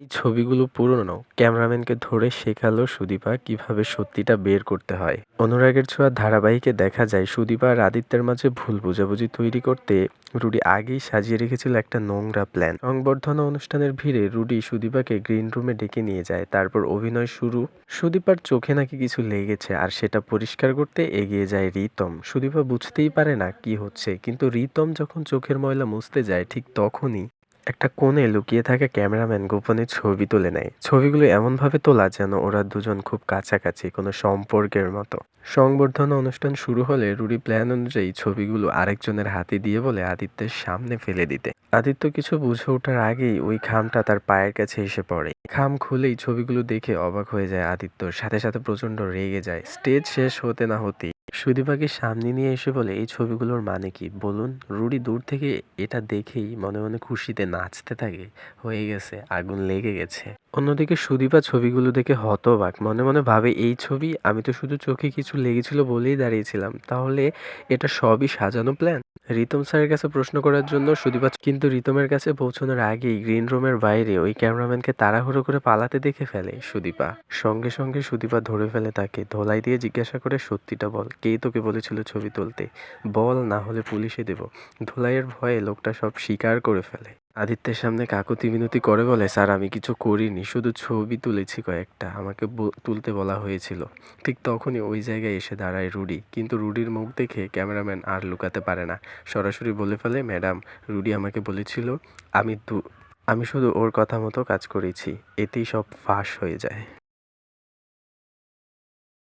এই ছবিগুলো পুরনো ক্যামেরাম্যানকে ধরে শেখালো সুদীপা কিভাবে সত্যিটা বের করতে হয়। অনুরাগের ছোঁয়া ধারাবাহিকে দেখা যায় সুদীপা আর আদিত্যের মাঝে ভুল বোঝাবুঝি তৈরি করতে রুডি আগেই সাজিয়ে রেখেছিল একটা নোংরা প্ল্যান। সংবর্ধনা অনুষ্ঠানের ভিড়ে রুডি সুদীপাকে গ্রিন রুমে ডেকে নিয়ে যায়, তারপর অভিনয় শুরু। সুদীপার চোখে নাকি কিছু লেগেছে আর সেটা পরিষ্কার করতে এগিয়ে যায় রিতম। সুদীপা বুঝতেই পারে না কি হচ্ছে, কিন্তু রিতম যখন চোখের ময়লা মুছতে যায় ঠিক তখনই একটা কোণে লুকিয়ে থাকা ক্যামেরাম্যান গোপনে ছবি তুলে নেয়। ছবিগুলো এমনভাবে তোলা যেন ওরা দুজন খুব কাছাকাছি, কোনো সম্পর্কের মতো। সংবর্ধনা অনুষ্ঠান শুরু হলে রুডি প্ল্যান অনুযায়ী ছবিগুলো আরেকজনের হাতে দিয়ে বলে আদিত্যের সামনে ফেলে দিতে। আদিত্য কিছু বুঝে ওঠার আগেই ওই খামটা তার পায়ের কাছে এসে পড়ে। খাম খুলেই ছবিগুলো দেখে অবাক হয়ে যায় আদিত্য, সাথে সাথে প্রচন্ড রেগে যায়। স্টেজ শেষ হতে না হতেই সুদীপাকে সামনে নিয়ে এসে বলে, এই ছবিগুলোর মানে কি বলুন। রুডি দূর থেকে এটা দেখেই মনে মনে খুশিতে নাচতে থাকে। হয়ে গেছে, আগুন লেগে গেছে। অন্যদিকে সুদীপা ছবিগুলো দেখে হতবাক, মনে মনে ভাবে এই ছবি, আমি তো শুধু চোখে কিছু লেগেছিল বলেই দাঁড়িয়েছিলাম, তাহলে এটা সবই সাজানো প্ল্যান। রিতম স্যারের কাছে প্রশ্ন করার জন্য সুদীপা, কিন্তু রিতমের কাছে পৌঁছানোর আগেই গ্রিন রুমের বাইরে ওই ক্যামেরাম্যানকে তাড়াহুড়ো করে পালাতে দেখে ফেলে সুদীপা। সঙ্গে সঙ্গে সুদীপা ধরে ফেলে তাকে, ধোলাই দিয়ে জিজ্ঞাসা করে, সত্যিটা বল, কে তোকে বলেছিল ছবি তুলতে? বল, না হলে পুলিশে দেব। ধোলাইয়ের ভয়ে লোকটা সব স্বীকার করে ফেলে। আদিত্যের সামনে কাকুতি মিনতি করে বলে, স্যার আমি কিছু করিনি, শুধু ছবি তুলেছি কয়েকটা, আমাকে তুলতে বলা হয়েছিল। ঠিক তখনই ওই জায়গায় এসে দাঁড়ায় রুডি, কিন্তু রুডির মুখ দেখে ক্যামেরাম্যান আর লুকাতে পারে না, সরাসরি বলে ফেলে, ম্যাডাম, রুডি আমাকে বলেছিল, আমি শুধু ওর কথা মতো কাজ করেছি। এতেই সব ফাঁস হয়ে যায়।